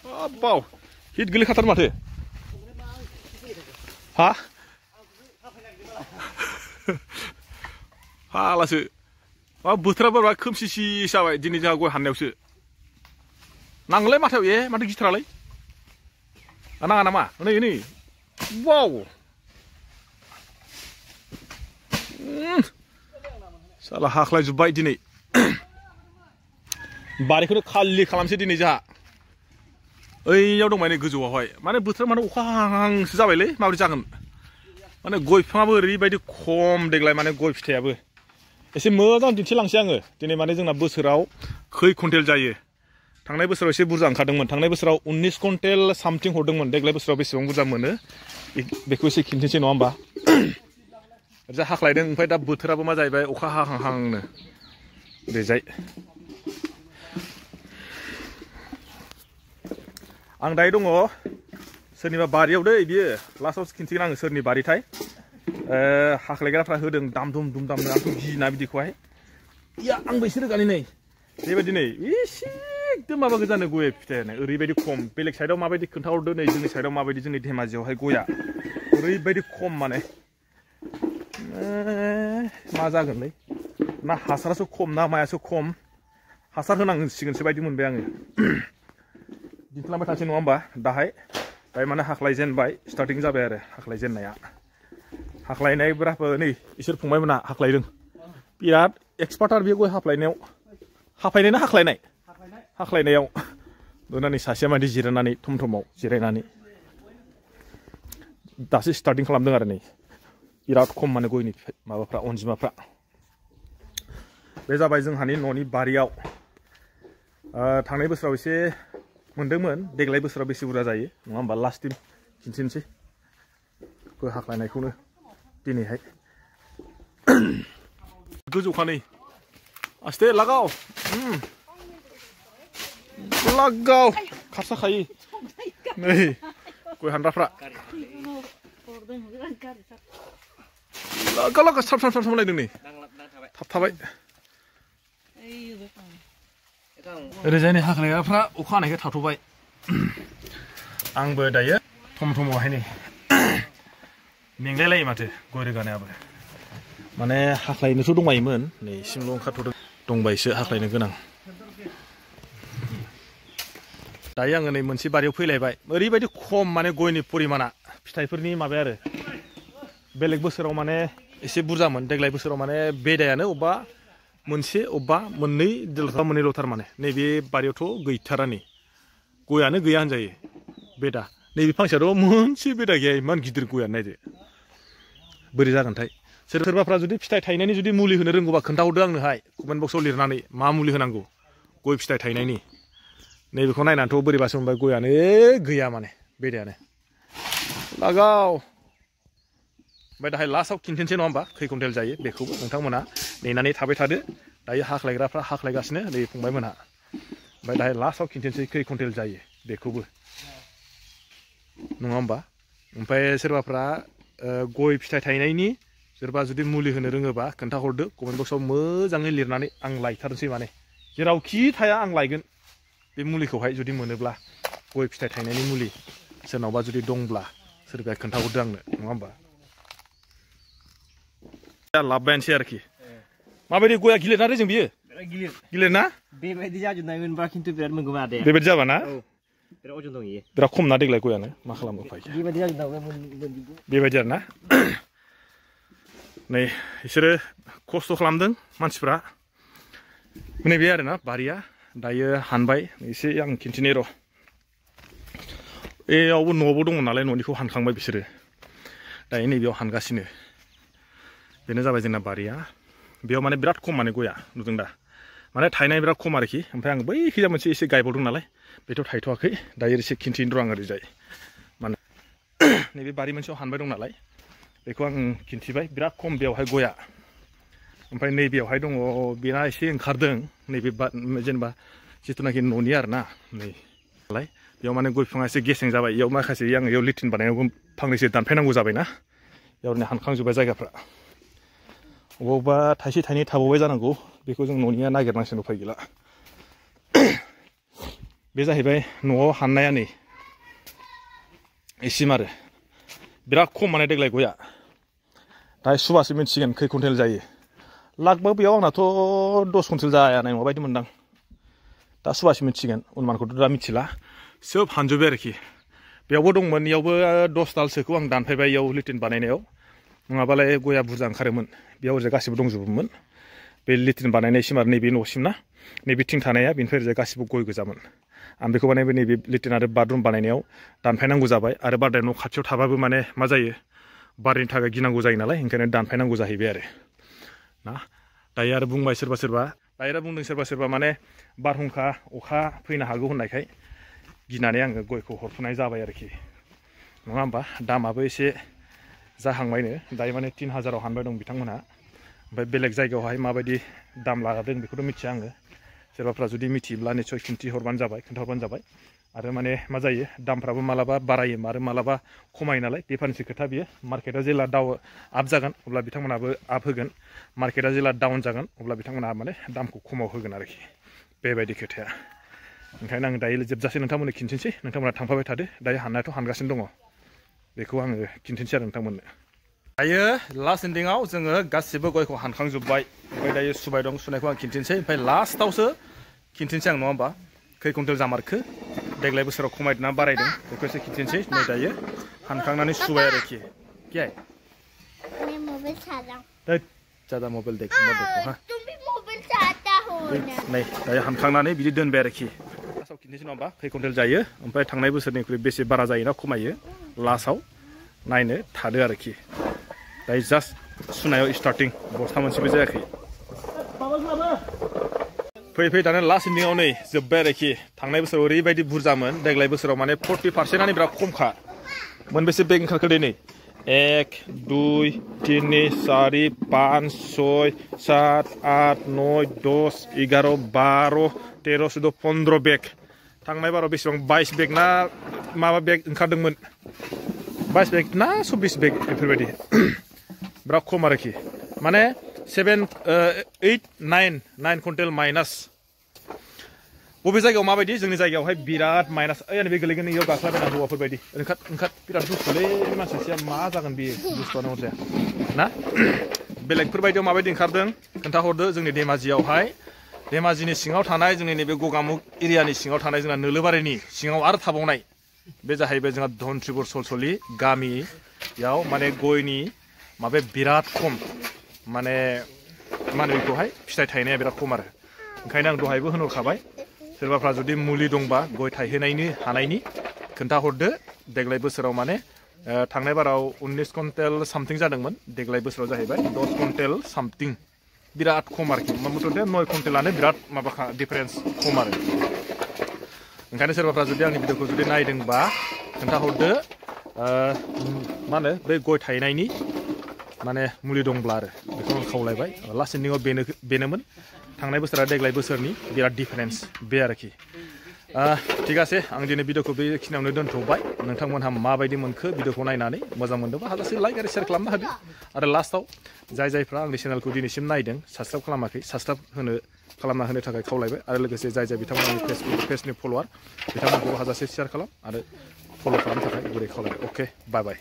बाव हिट गोलैखाथार माथो हा हालासो मा बोथोराबो बिराद खोमसिसि जाबाय दिनै जोंहा गय हाननायावसो नांलाय माथो माथो गिथारालाय नाङा नामा नै वाव साला हाख्लायजोब्बाय दिनै बारिखौनो खालि खालामसै दिनै जोंहा ओइयाव दं माने गोजौआवहाय माने बोथोरा माने अखा हाहांसो जाबायलै माबोरै जागोन माने गय बिफाङाबो ओरैबायदि खम देग्लाय माने गय फिथाइयाबो एसे मोजां दिन्थिलांसै आङो दिनै माने जोंना बोसोराव खै कुइन्टेल जायो थांनाय बोसोराव एसे बुरजा ओंखारदोंमोन थांनाय बोसोराव 19 कुइन्टेल सामथिं हरदोंमोन देग्लाय बोसोराव बेसेबां बुरजा मोनो बेखौ एसे खिन्थिनोसै नङा होमबा जा हाख्लायदों ओमफ्राय दा बोथोराबो मा जाहैबाय अखा हाहांहांनो बेजाय आं दायो दङ सोरनिबा बारियाव दै बियो लास्टआवसो खिन्थिगोन आङो सोरनि बारिथाय हाख्लायग्राफ्रा होदों दाम दुम दुम दामनो आंथ' गिना बिदिखौहाय आंबो एसे रोगानि नै बेबायदि नै एसे एकदम माबा गोजानो गय फिथाइयानो ओरैबायदि खम बेलेग साइडआव माबायदि खोन्थाहरदो नै जोंनि साइडआव माबायदि जोंनि धेमाजियावहाय गया ओरैबायदि खम माने मा जागोनलै ना हासारासो खम ना मायासो खम हासार होनांसिगोनसो बायदि मोनबाय आङो दिन्थिलांबाय थानोसै नङा होमबा दाहाय माने हाख्लायजेनबाय स्टार्टिं जाबाय आरो हाख्लायजेननाया हाख्लायनायब्राबो नै इसोर फंबायमोनहा हाख्लायदों बिराद एक्सपार्ट आरो बे गय हाख्लायनायाव हाख्लायनाय ना हाख्लायनाय हाख्लायनायाव दोननानै सासेया मादि जिरायनानै थम-थमाव जिरायनानै दासो स्टार्टिं खालामदों आरो नै बिराद खम माने गयनि माबाफ्रा अनजिमाफ्रा बे जाबाय जोंहानि न'नि बारियाव थांनाय बोसोराव एसे मोनदोंमोन देग्लाय बोसोराव बेसे बुरजा जायो नङा होमबा लास्ट टाइम खिन्थिनोसै गय हाख्लायनायखौनो दिनैहाय गोजौखा नै आस्ते लागाव लागाव खारसाखायो नै गय हानग्राफ्रा लागा लागा स्राब स्राब लायदों नै थाबथाबाय ओरैजायनि हाख्लायग्राफ्रा अखा हानायखाय थाथ'बाय आंबो दायो थम-थमावहाय नै मेंलायलायो माथो गय रोगानायाबो माने हाख्लायनोथ' दंबायोमोन नै सिमल' ओंखारथ'दों दंबायसो हाख्लायनो गोनां दायो आङो नै मोनसे बारियाव फैलायबाय ओरैबायदि खम माने गयनि परिमाना फिथाइफोरनि माबाया आरो बेलेग बोसोराव माने एसे बुरजामोन देग्लाय बोसोराव माने बेदायानो अबेबा मोनसे अबेबा मोननै मोननैल'थार माने नैबे बारियावथ' गैथारा नै गयानो गैया होनजायो बेदा नैबे फांसेयाथ' मोनसे बेदा गैया इमान गिदिर गयानो नायदो बोरै जागोनथाय सोरबाफ्रा जुदि फिथाइ थायनायनि जुदि मुलि होनो रोंगौबा खोन्थाहरदो आंनोहाय कमेन्ट बक्सआव लिरनानै मा मुलि होनांगौ गय फिथाइ थायनायनि नैबेखौ नायनानैथ' बोरैबासो मोनबाय गयानो गैया माने बेदायानो लागाव ओमफ्राय दाहाय लास्टआव खिन्थिनोसै नङा होमबा खै कुइन्टेल जायो बेखौबो नोंथांमोना नेनानै थाबाय थादो दायो हाख्लायग्राफ्रा हाख्लायगासिनो नै फंबायमोनहा ओमफ्राय दाहाय लास्टआव खिन्थिनोसै खै कुइन्टेल जायो बेखौबो नङा होमबा ओमफ्राय सोरबाफ्रा गय फिथाइ थायनायनि सोरबा जुदि मुलि होनो रोङोबा खोन्थाहरदो कमेन्ट बक्सआव मोजाङै लिरनानै आं लायथारनोसै माने जेरावखि थाया आं लायगोन बे मुलिखौहाय जुदि मोनोब्ला गय फिथाइ थायनायनि मुलि सोरनावबा जुदि दंब्ला सोरबाया खोन्थाहरदो आंनो नङा होमबा लाबबायानोसै आरोखि माबायदि गया गिलिर ना रेजें बियो गिलिर ना बेबायदि जाजोबनायमोनबा खिन्थु बिराद मोनगौमोन आदाया बेबायदि जाबा ना बिराद अजन दं इयो बिराद खम ना देग्लाय गयानो मा खालामनो उफाय बेबायदि जाजोबनांगौ बेबायदि आरो ना नै बिसोरो खस्थ' खालामदों मानसिफ्रा नैबे आरोना बारिया दायो हानबाय एसे आं खिन्थिनि र' एयावबो न'आवबो दङ नालाय न'निखौ हानखांबाय बिसोरो दायो नैबेयाव हानगासिनो बेनो जाबाय जोंना बारिया बेयाव माने बिराद खम माने गया नुदों दा माने थायनाय बिराद खम आरोखि ओमफ्राय आं बैखैजा मोनसे एसे गायबावदों नालाय बेथ' थायथ'वाखै दायो एसे खिन्थिनो र' आं ओरैजाय माने नैबे बारि मोनसेयाव हानबाय दं नालाय बेखौ आं खिन्थिबाय बिराद खम बेयावहाय गया ओमफ्राय नैबेयावहाय दङ बेना एसे ओंखारदों नैबे जेनेबा जिथुनाखि न'नि आरोना नै नालाय बेयाव माने गय बिफाङा एसे गेसें जाबाय इयाव माखासे आङो इयाव लेट्रिन बानायनायावबो फांनैसो दानफायनांगौ जाबायना इयावनो हानखांजोब्बाय जायगाफ्रा अबावबा थाइसे थाइनै थाबावबाय जानांगौ बेखौ जों न'निया नागिरनांसिगोन उफाय गैला बे जाहैबाय न'आव हाननाया नै एसिम आरो बिराद खम माने देग्लाय गया दा सुबासो मिथिगोन खै कुइन्टेल जायो लागभग बेयाव आंनाथ' 10 कुइन्टेल जानाय नङा बायदि मोनदां दा सुबासो मिथिगोन उनमानखौथ' दा मिथिला सोब हानजोब्बाय आरोखि बेयावबो दंमोन इयावबो 10 दालसोखौ आं दानफायबाय इयाव लिटिन बानायनायाव नङाबालाय गया बुरजा ओंखारोमोन बेयाव ओरैजाय गासिबो दंजोबोमोन बे लिटिन बानायनायसिम आरो नैबे न'सिम ना नैबे थिं थानाया बेनिफ्राय ओरैजाय गासिबो गय गोजामोन आं बेखौ माने नैबे लिटिन आरो बाथरुम बानायनायाव दानफायनांगौ जाबाय आरो बारदाय न' खाथियाव थाबाबो माने मा जायो बारनि थाखाय गिनांगौ जायो नालाय ओंखायनो दानफायनांगौ जाहैबाय आरो ना दायो आरो बुंबाय सोरबा दायो आरो बुंदों सोरबा माने बारहुंखा अखा फैनो हागौ होननायखाय गिनानै आङो गयखौ हरथ'नाय जाबाय आरोखि नङा होमबा दामाबो एसे जाहांबायनो दायो माने 3000आव हानबाय दं बिथांमोनहा ओमफ्राय बेलेग जायगायावहाय माबायदि दाम लादों बेखौथ' मिथिया आङो सोरबाफ्रा जुदि मिथियोब्ला निस्सय खोन्थाहरबानो जाबाय आरो माने मा जायो दामफ्राबो मालाबा बारायो आरो मालाबा खमायो नालाय बेफारनिसो खोथा बियो मार्केटआ जेला आप जागोन अब्ला बिथांमोनाबो आप होगोन मार्केटआ जेला डाउन जागोन अब्ला बिथांमोनहा माने दामखौ खमाव होगोन आरोखि बेबायदि खोथाया ओंखायनो आं दायो जोबजासे नोंथांमोननो खिन्थिनोसै नोंथांमोना थांफाबाय थादो दायो हाननायाथ' हानगासिनो दङ बेखौ आङो खिन्थिनोसै आरो नोंथांमोननो दायो लास्ट एन्डिंआव जोङो गासिबो गयखौ हानखांजोब्बाय ओमफ्राय दायो सुबाय दं सुनायखौ आं खिन्थिनोसै ओमफ्राय लास्टआवसो खिन्थिनोसै आं नङा होमबा खै कुइन्टेल जामारखो देग्लाय बोसोराव खमायदोंना बारायदों बेखौ एसे खिन्थिनोसै नै दायो हानखांनानै सुबाय आरोखि क्या है मैं मोबाइल चला ज़्यादा मोबाइल देख मत देखो हाँ तुम भी मोबाइल चाहता हो ना नै दायो हानखांनानै बिदि दोनबाय आरोखि लास्टआव खिन्थिनोसै नङा होमबा खै कुइन्टेल जायो ओमफ्राय थांनाय बोसोरनिख्रुइ बेसे बारा जायोना खमायो लास्टआव नायनो थादो आरोखि दायो जास्ट सुनायाव स्टार्टिं बस्ता मोनसेबो जायाखै फैयै दाना लास्ट एन्डिंआव नै जोब्बाय आरोखि थांनाय बोसोराव ओरैबायदि बुरजामोन देग्लाय बोसोराव माने 40%आनो बिराद खमखा मोनबेसे बेग ओंखारखो दे नै 1 2 3 4 5 6 7 8 9 10 11 12 13 14 15 बेग थांनाय बाराव बेसेबां 22 बेग ना माबा बेग ओंखारदोंमोन 22 बेग ना 24 बेग बेफोरबायदि बिराद खम आरोखि माने 7 8 9 कुइन्टेल माइनास बबे जायगायाव माबायदि जोंनि जायगायावहाय बिराद माइनास ओइ बे गोलैगोन इयाव गाखोलाबायना हौवाफोर बायदि ओंखार बिराद दुखुलै मानसिया मा जागोन बेयो बुस्थुआनो हरजाया ना बेलेगफोर बायदियाव माबायदि ओंखारदों खोन्थाहरदो जोंनि धेमाजियावहाय धेमाजिनि सिङाव थानाय जोंनि नैबे गगामुग एरियानि सिङाव थानाय जोंना नोलोबारिनि सिङाव आरो थाबावनाय बे जाहैबाय जोंहा धनत्रिपुर सलसलि गामियाव माने गयनि माबाया बिराद खम माने मा होनो बेखौहाय फिथाइ थायनाया बिराद खम आरो ओंखायनो आं दहायबो होनहरखाबाय सोरबाफ्रा जुदि मुलि दंबा गय थायहोनायनि हानायनि खोन्थाहरदो देग्लाय बोसोराव माने थांनाय बाराव 19 कुइन्टेल सामथिं जादोंमोन देग्लाय बोसोराव जाहैबाय 10 कुइन्टेल सामथिं बिराद खम आरोखि मथथे 9 कुइन्टेलानो बिराद माबाखा डिफारेन्स खम आरो ओंखायनो सोरबाफ्रा जुदि आंनि भिडिअखौ जुदि नायदोंबा खोन्थाहरदो मा होनो बे गय थायनायनि माने मुलि दंब्ला आरो बेखौ आं खावलायबाय लास्ट एन्डिंआव बेनोमोन थांनाय बोसोरा देग्लाय बोसोरनि बिराद डिफारेन्स बे आरोखि ठीक आसे आं दिनै भिडिअखौ बेखिनियावनो दोनथ'बाय नोंथांमोनहा माबायदि मोनखो भिडिअखौ नायनानै मोजां मोनदोंबा हाजासे लाइक आरो शेयार खालामनो होदो आरो लास्टआव जायफ्रा आंनि चेनेलखौ दिनैसिम नायदों साबस्क्राइब खालामाखै साबस्क्राइब खालामना होनो थाखाय खावलायबाय आरो लोगोसे जाय बिथांमोना आंनि फेसबुक पेजनि फल'वार बिथांमोनखौबो हाजासे शेयार खालाम आरो फल' खालामनो थाखाय गुरै खावलायबाय अके बाय